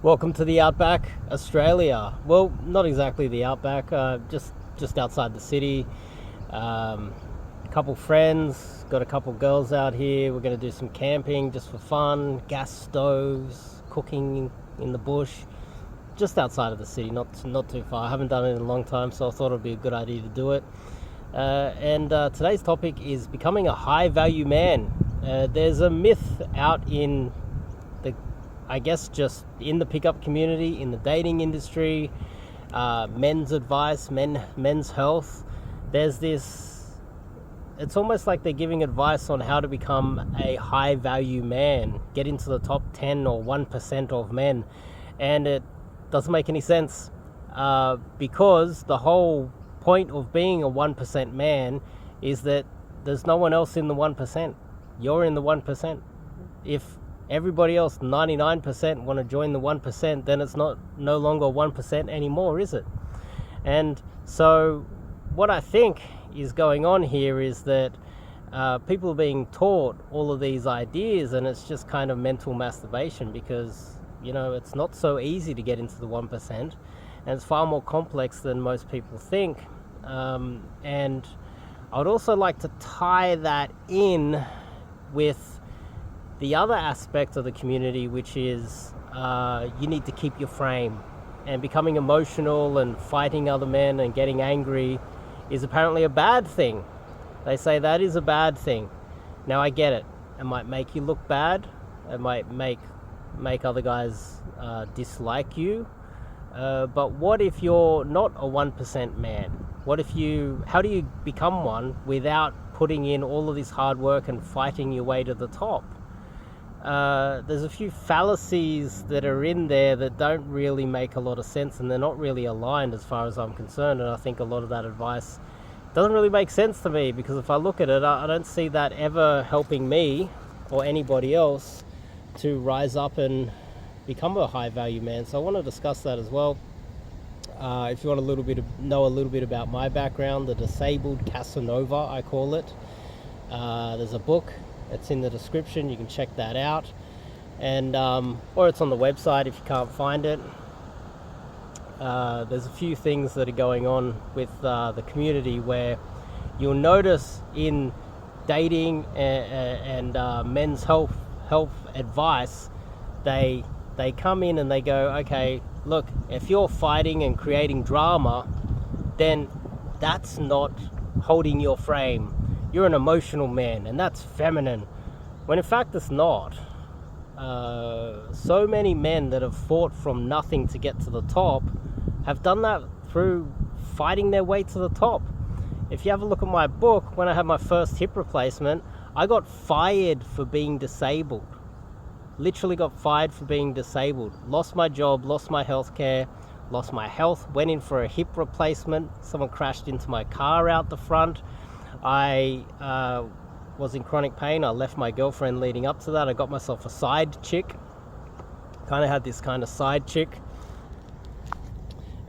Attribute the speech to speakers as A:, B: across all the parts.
A: Welcome to the Outback, Australia. Well, not exactly the Outback, just outside the city. A couple friends, got a couple girls out here. We're going to do some camping just for fun. Gas stoves, cooking in the bush, just outside of the city, not too far. I haven't done it in a long time, so I thought it'd be a good idea to do it. And today's topic is becoming a high-value man. There's a myth out in I guess just in the pickup community, in the dating industry, men's advice, men's health. There's this, it's almost like they're giving advice on how to become a high value man, get into the top 10 or 1% of men. And it doesn't make any sense because the whole point of being a 1% man is that there's no one else in the 1%. You're in the 1%. If everybody else, 99%, want to join the 1%, then it's no longer 1% anymore, is it? And so what I think is going on here is that people are being taught all of these ideas, and it's just kind of mental masturbation because, it's not so easy to get into the 1%, and it's far more complex than most people think. And I would also like to tie that in with the other aspect of the community, which is you need to keep your frame, and becoming emotional and fighting other men and getting angry is apparently a bad thing. They say that is a bad thing. Now I get it. It might make you look bad. It might make other guys dislike you. But what if you're not a 1% man? How do you become one without putting in all of this hard work and fighting your way to the top? There's a few fallacies that are in there that don't really make a lot of sense, and they're not really aligned as far as I'm concerned. And I think a lot of that advice doesn't really make sense to me, because if I look at it, I don't see that ever helping me or anybody else to rise up and become a high value man. So I want to discuss that as well. If you want know a little bit about my background, the disabled Casanova, I call it. There's a book. It's in the description. You can check that out, and or it's on the website if you can't find it. There's a few things that are going on with the community where you'll notice in dating and men's health advice, they come in and they go, okay, look, if you're fighting and creating drama, then that's not holding your frame. You're an emotional man, and that's feminine, when in fact it's not. So many men that have fought from nothing to get to the top have done that through fighting their way to the top. If you have a look at my book, when I had my first hip replacement, I got fired for being disabled. Literally got fired for being disabled. Lost my job, lost my health care, lost my health, went in for a hip replacement. Someone crashed into my car out the front. I was in chronic pain. I left my girlfriend leading up to that. I got myself a side chick. Kind of had this kind of side chick.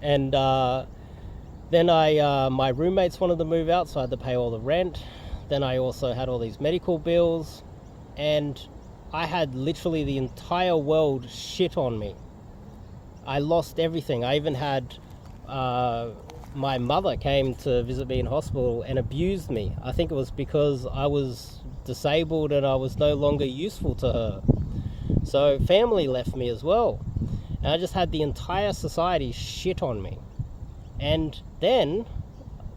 A: And then my roommates wanted to move out, so I had to pay all the rent. Then I also had all these medical bills. And I had literally the entire world shit on me. I lost everything. I even had... my mother came to visit me in hospital and abused me. I think it was because I was disabled and I was no longer useful to her. So family left me as well. And I just had the entire society shit on me. And then,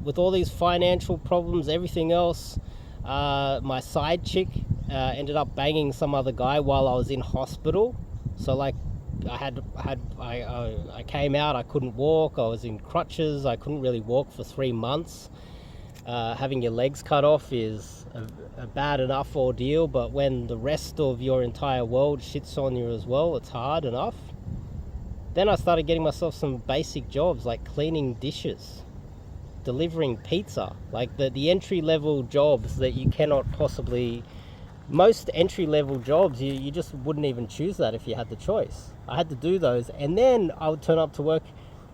A: with all these financial problems, everything else, my side chick ended up banging some other guy while I was in hospital. So I came out, I couldn't walk, I was in crutches, I couldn't really walk for 3 months. Having your legs cut off is a bad enough ordeal, but when the rest of your entire world shits on you as well, it's hard enough. Then I started getting myself some basic jobs like cleaning dishes, delivering pizza, like the entry-level jobs that you cannot possibly... Most entry-level jobs, you just wouldn't even choose that if you had the choice. I had to do those, and then I would turn up to work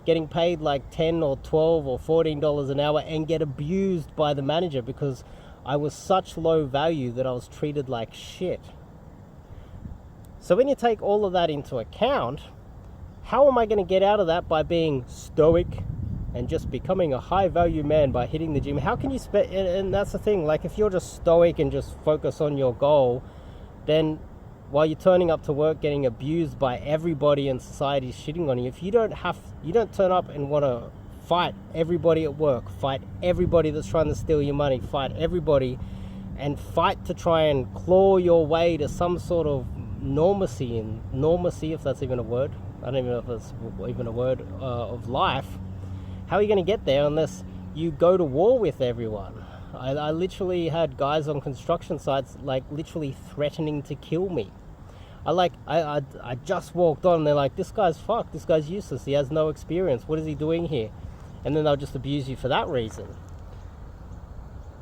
A: getting paid like $10 or $12 or $14 an hour and get abused by the manager because I was such low value that I was treated like shit. So when you take all of that into account, How am I going to get out of that? By being stoic and just becoming a high value man by hitting the gym. How can you and that's the thing, like if you're just stoic and just focus on your goal, then while you're turning up to work getting abused by everybody in society shitting on you, if you don't turn up and want to fight everybody at work, fight everybody that's trying to steal your money, fight everybody, and fight to try and claw your way to some sort of normalcy, if that's even a word, I don't even know if that's even a word, of life, how are you going to get there unless you go to war with everyone? I literally had guys on construction sites like literally threatening to kill me. I just walked on and they're like, this guy's fucked, this guy's useless, he has no experience, what is he doing here? And then they'll just abuse you for that reason.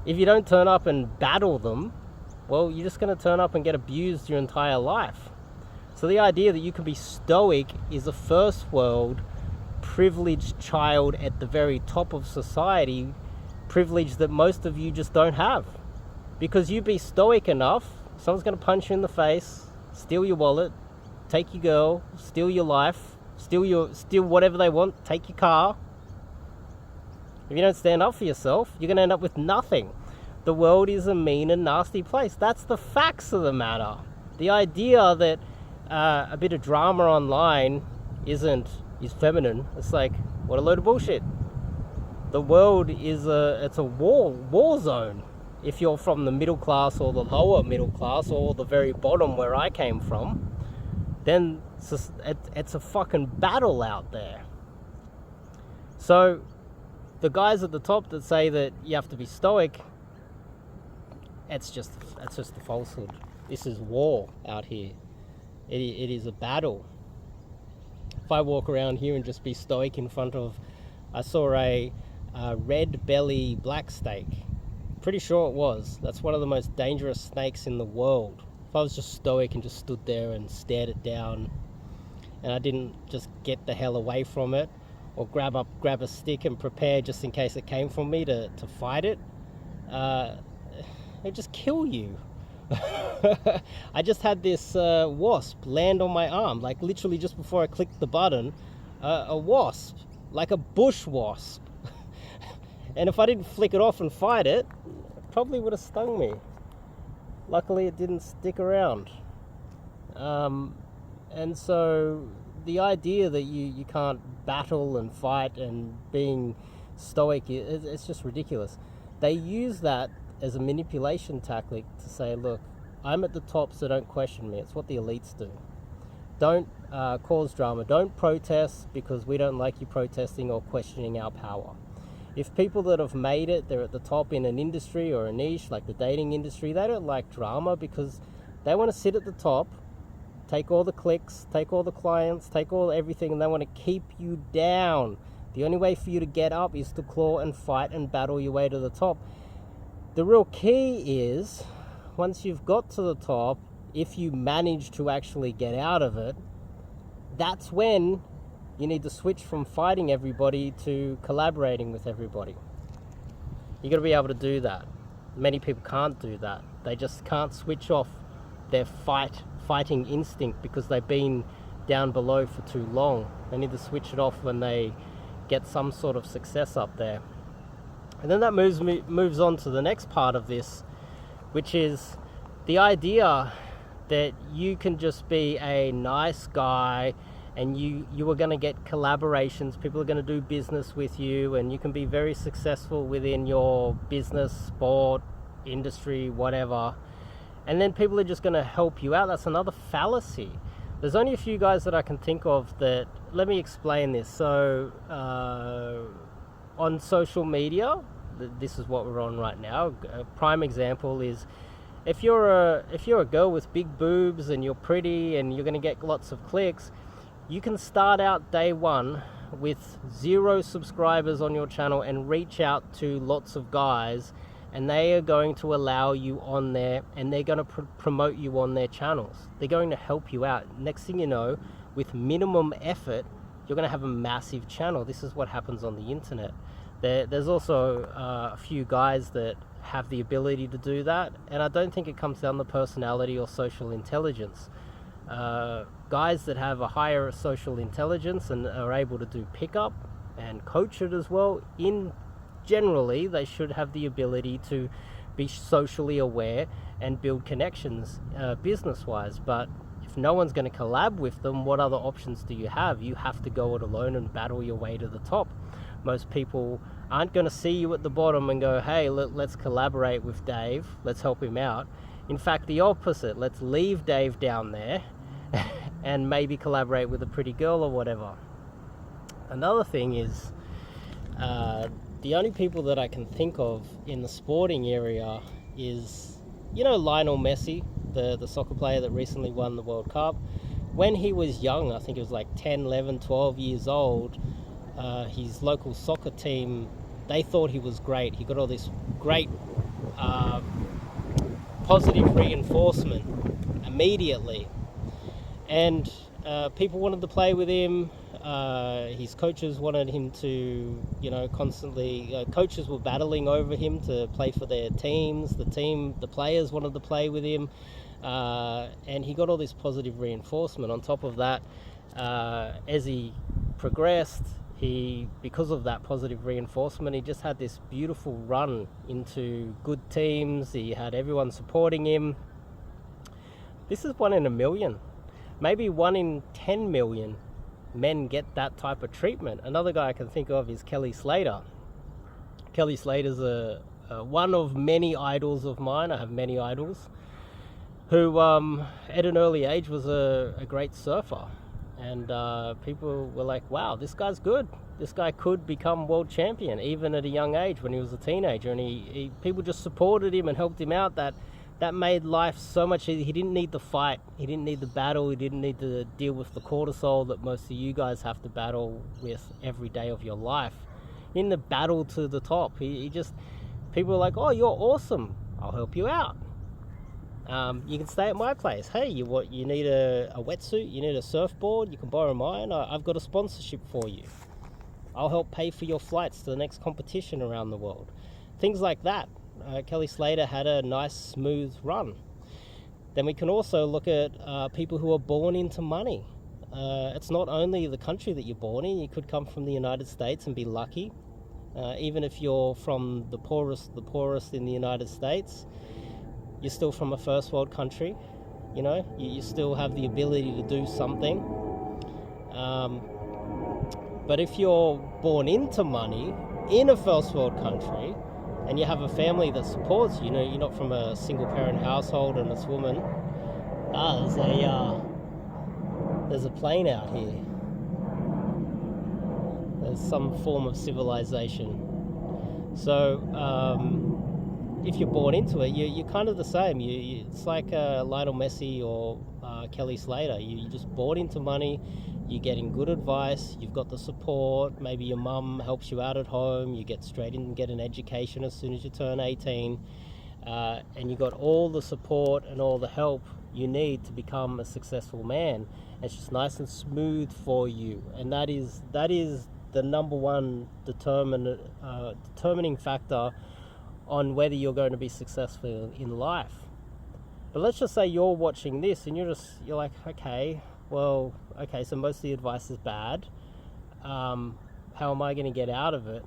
A: If you don't turn up and battle them, well, you're just going to turn up and get abused your entire life. So the idea that you can be stoic is a first world privileged child at the very top of society, privilege that most of you just don't have. Because you be stoic enough, someone's going to punch you in the face, steal your wallet, take your girl, steal your life, steal whatever they want, take your car. If you don't stand up for yourself, you're going to end up with nothing. The world is a mean and nasty place. That's the facts of the matter. The idea that a bit of drama online is feminine, it's like, what a load of bullshit. The world is a war zone. If you're from the middle class or the lower middle class or the very bottom where I came from, then it's a fucking battle out there. So the guys at the top that say that you have to be stoic, that's just a falsehood. This is war out here. It is a battle. If I walk around here and just be stoic in front of, I saw a red belly black snake. Pretty sure it was. That's one of the most dangerous snakes in the world. If I was just stoic and just stood there and stared it down, and I didn't just get the hell away from it, or grab a stick and prepare just in case it came from me to fight it, it'd just kill you. I just had this wasp land on my arm, like literally just before I clicked the button, a wasp, like a bush wasp. And if I didn't flick it off and fight it, it probably would have stung me. Luckily it didn't stick around. And so the idea that you can't battle and fight and being stoic, it's just ridiculous. They use that as a manipulation tactic to say, look, I'm at the top, so don't question me. It's what the elites do. Don't cause drama. Don't protest because we don't like you protesting or questioning our power. If people that have made it, they're at the top in an industry or a niche like the dating industry, they don't like drama because they want to sit at the top, take all the clicks, take all the clients, take all everything, and they want to keep you down. The only way for you to get up is to claw and fight and battle your way to the top. The real key is, once you've got to the top, if you manage to actually get out of it, that's when you need to switch from fighting everybody to collaborating with everybody. You got to be able to do that. Many people can't do that. They just can't switch off their fighting instinct because they've been down below for too long. They need to switch it off when they get some sort of success up there. And then that moves on to the next part of this, which is the idea that you can just be a nice guy and you are going to get collaborations, people are going to do business with you, and you can be very successful within your business, sport, industry, whatever. And then people are just going to help you out. That's another fallacy. There's only a few guys that I can think of that, let me explain this. So on social media, this is what we're on right now. A prime example is if you're a girl with big boobs and you're pretty and you're going to get lots of clicks, you can start out day one with 0 subscribers on your channel and reach out to lots of guys, and they are going to allow you on there and they're going to promote you on their channels. They're going to help you out. Next thing you know, with minimum effort, you're going to have a massive channel. This is what happens on the internet. There's also a few guys that have the ability to do that, and I don't think it comes down to personality or social intelligence. guys that have a higher social intelligence and are able to do pickup and coach it as well, generally they should have the ability to be socially aware and build connections business-wise. But if no one's going to collab with them, what other options do you have? You have to go it alone and battle your way to the top. Most people aren't going to see you at the bottom and go, hey, let's collaborate with Dave, let's help him out. In fact, the opposite. Let's leave Dave down there and maybe collaborate with a pretty girl or whatever. Another thing is, the only people that I can think of in the sporting area is, Lionel Messi, the soccer player that recently won the World Cup. When he was young, I think it was like 10, 11, 12 years old, his local soccer team, they thought he was great. He got all this great positive reinforcement immediately. And people wanted to play with him. His coaches wanted him to, constantly, coaches were battling over him to play for their teams. The players wanted to play with him. And he got all this positive reinforcement. On top of that, as he progressed, because of that positive reinforcement, he just had this beautiful run into good teams. He had everyone supporting him. This is 1 in a million. Maybe 1 in 10 million men get that type of treatment. Another guy I can think of is Kelly Slater. Kelly Slater's one of many idols of mine. I have many idols. Who at an early age was a great surfer. And people were like, wow, this guy's good. This guy could become world champion even at a young age when he was a teenager. And people just supported him and helped him out. That made life so much easier. He didn't need the fight. He didn't need the battle. He didn't need to deal with the cortisol that most of you guys have to battle with every day of your life. In the battle to the top, people are like, oh, you're awesome. I'll help you out. You can stay at my place. Hey, you need a wetsuit? You need a surfboard? You can borrow mine. I've got a sponsorship for you. I'll help pay for your flights to the next competition around the world. Things like that. Kelly Slater had a nice, smooth run. Then we can also look at people who are born into money. It's not only the country that you're born in. You could come from the United States and be lucky. Even if you're from the poorest in the United States, you're still from a first world country. You still have the ability to do something. But if you're born into money in a first world country and you have a family that supports you, you're not from a single parent household and this woman, there's a plane out here. There's some form of civilization. So if you're born into it, you're kind of the same. It's like Lionel Messi or Kelly Slater. You're just born into money. You're getting good advice. You've got the support. Maybe your mum helps you out at home. You get straight in and get an education as soon as you turn 18. And you got all the support and all the help you need to become a successful man. It's just nice and smooth for you. And that is the number one determining factor on whether you're going to be successful in life. But let's just say you're watching this and you're like, okay, so most of the advice is bad. How am I going to get out of it?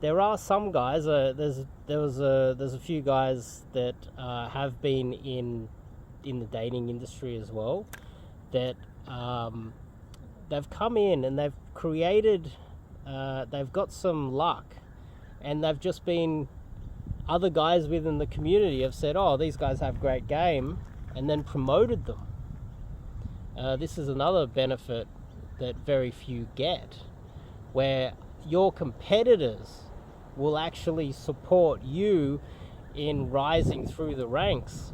A: There are some guys. There's a few guys that have been in the dating industry as well. That they've come in and they've created. They've got some luck, and they've just been. Other guys within the community have said, oh, these guys have great game, and then promoted them. This is another benefit that very few get, where your competitors will actually support you in rising through the ranks.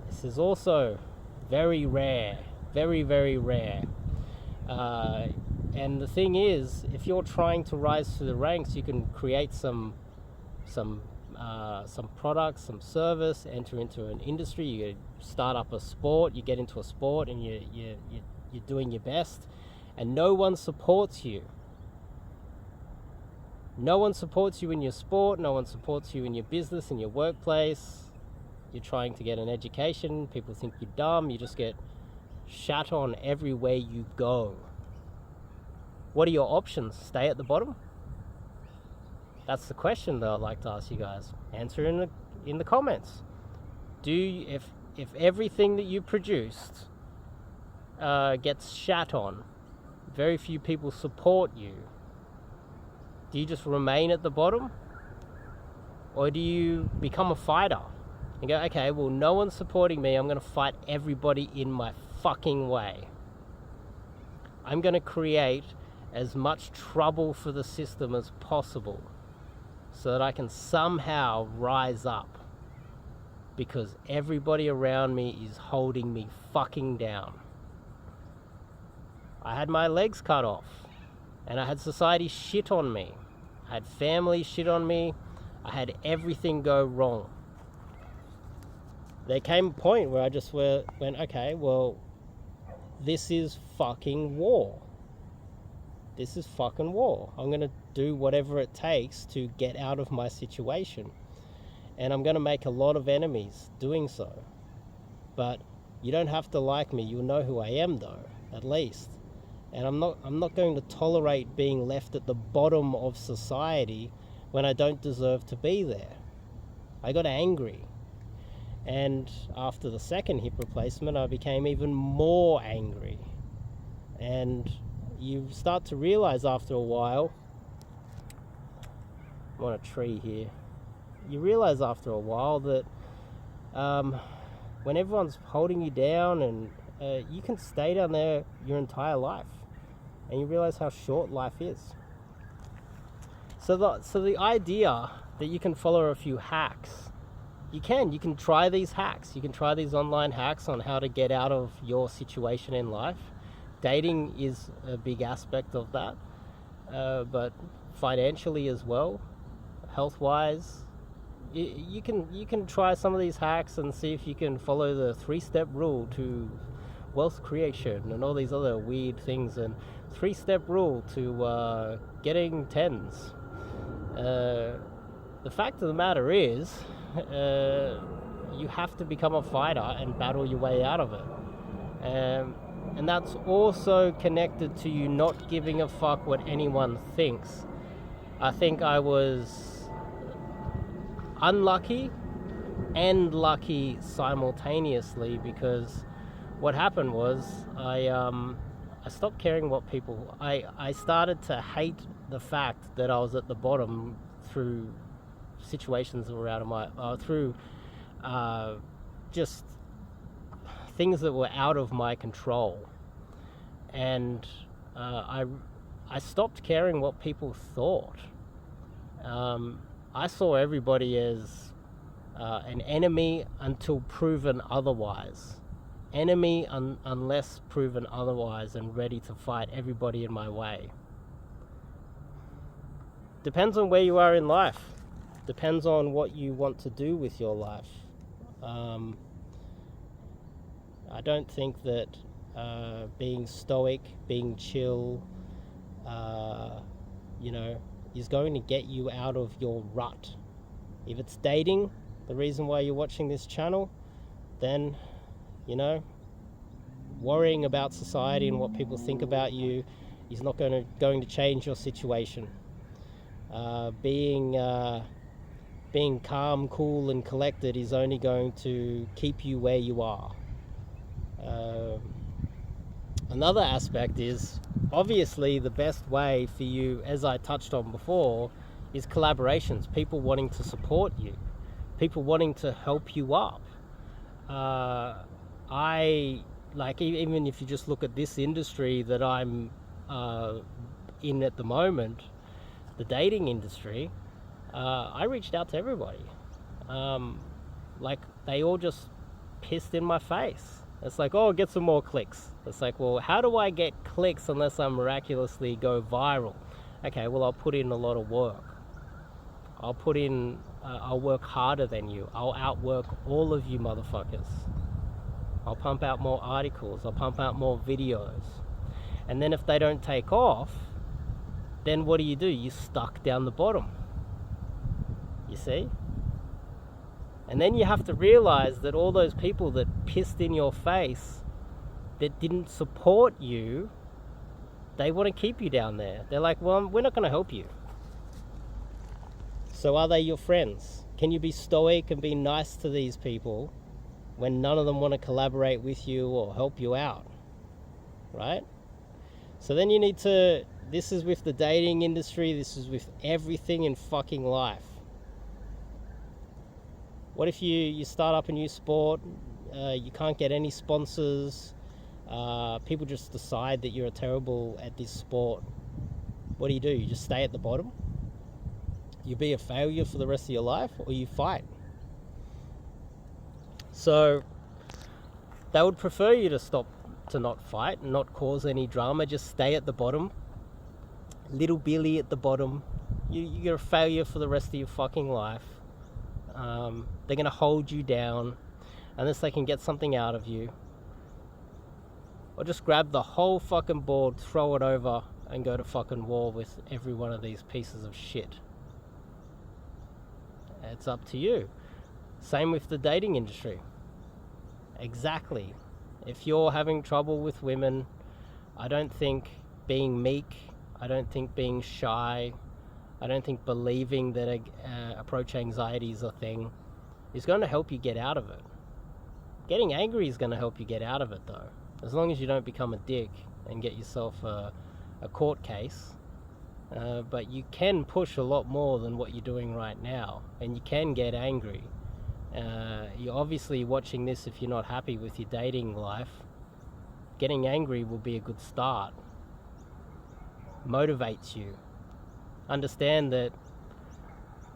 A: This is also very rare, very, very rare. And the thing is, if you're trying to rise through the ranks, you can create some products, some service, enter into an industry. You start up a sport, you get into a sport, and you're doing your best, and no one supports you. No one supports you in your sport. No one supports you in your business, in your workplace. You're trying to get an education. People think you're dumb. You just get shat on everywhere you go. What are your options? Stay at the bottom? That's the question that I'd like to ask you guys. Answer in the comments. If everything that you produced gets shat on, very few people support you, do you just remain at the bottom? Or do you become a fighter and go, okay, well, no one's supporting me, I'm going to fight everybody in my fucking way. I'm going to create as much trouble for the system as possible so that I can somehow rise up, because everybody around me is holding me fucking down. I had my legs cut off, and I had society shit on me. I had family shit on me. I had everything go wrong. There came a point where I just went, okay, well, this is fucking war. This is fucking war. I'm going to do whatever it takes to get out of my situation. And I'm going to make a lot of enemies doing so. But you don't have to like me. You'll know who I am, though, at least. And I'm not going to tolerate being left at the bottom of society when I don't deserve to be there. I got angry. And after the second hip replacement, I became even more angry. And you start to realize after a while, I'm on a tree here, you realize after a while that when everyone's holding you down, and you can stay down there your entire life, and you realize how short life is. So the idea that you can follow a few hacks, you can try these hacks. You can try these online hacks on how to get out of your situation in life. Dating is a big aspect of that, but financially as well, health-wise, you can try some of these hacks and see if you can follow the 3-step rule to wealth creation and all these other weird things, and 3-step rule to getting tens. The fact of the matter is, you have to become a fighter and battle your way out of it. And that's also connected to you not giving a fuck what anyone thinks. I think I was unlucky and lucky simultaneously, because what happened was I stopped caring what people... I started to hate the fact that I was at the bottom through situations that were out of my... through just things that were out of my control. And I stopped caring what people thought. I saw everybody as an enemy until proven otherwise. Enemy unless proven otherwise, and ready to fight everybody in my way. Depends on where you are in life. Depends on what you want to do with your life. I don't think that being stoic, being chill, is going to get you out of your rut. If it's dating, the reason why you're watching this channel, then, worrying about society and what people think about you is not going to change your situation. Being calm, cool, and collected is only going to keep you where you are. Another aspect is, obviously, the best way for you, as I touched on before, is collaborations. People wanting to support you, people wanting to help you up. Even if you just look at this industry that I'm in at the moment, the dating industry, I reached out to everybody. They all just pissed in my face. It's like, oh, get some more clicks. It's like, well, how do I get clicks unless I miraculously go viral? Okay, well, I'll put in a lot of work. I'll work harder than you. I'll outwork all of you motherfuckers. I'll pump out more articles. I'll pump out more videos. And then if they don't take off, then what do? You're stuck down the bottom. You see? And then you have to realize that all those people that pissed in your face, that didn't support you, they want to keep you down there. They're like, well, we're not going to help you. So are they your friends? Can you be stoic and be nice to these people when none of them want to collaborate with you or help you out, right? So then you need to, this is with the dating industry, this is with everything in fucking life. What if you start up a new sport, you can't get any sponsors, people just decide that you're terrible at this sport? What do? You just stay at the bottom? You be a failure for the rest of your life, or you fight? So they would prefer you to not fight and not cause any drama, just stay at the bottom. Little Billy at the bottom. You're a failure for the rest of your fucking life. They're going to hold you down unless they can get something out of you. Or just grab the whole fucking board, throw it over, and go to fucking war with every one of these pieces of shit. It's up to you. Same with the dating industry. Exactly. If you're having trouble with women, I don't think being meek, I don't think being shy, I don't think believing that approach anxiety is a thing is going to help you get out of it. Getting angry is going to help you get out of it, though. As long as you don't become a dick and get yourself a court case. But you can push a lot more than what you're doing right now, and you can get angry. You're obviously watching this if you're not happy with your dating life. Getting angry will be a good start. Motivates you. Understand that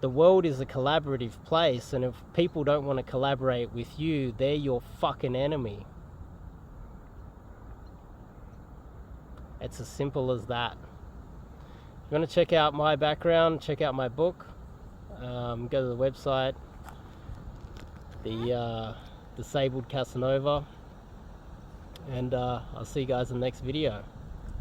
A: the world is a collaborative place, and if people don't want to collaborate with you, they're your fucking enemy. It's as simple as that. If you want to check out my background, check out my book, go to the website, the Disabled Casanova, and I'll see you guys in the next video.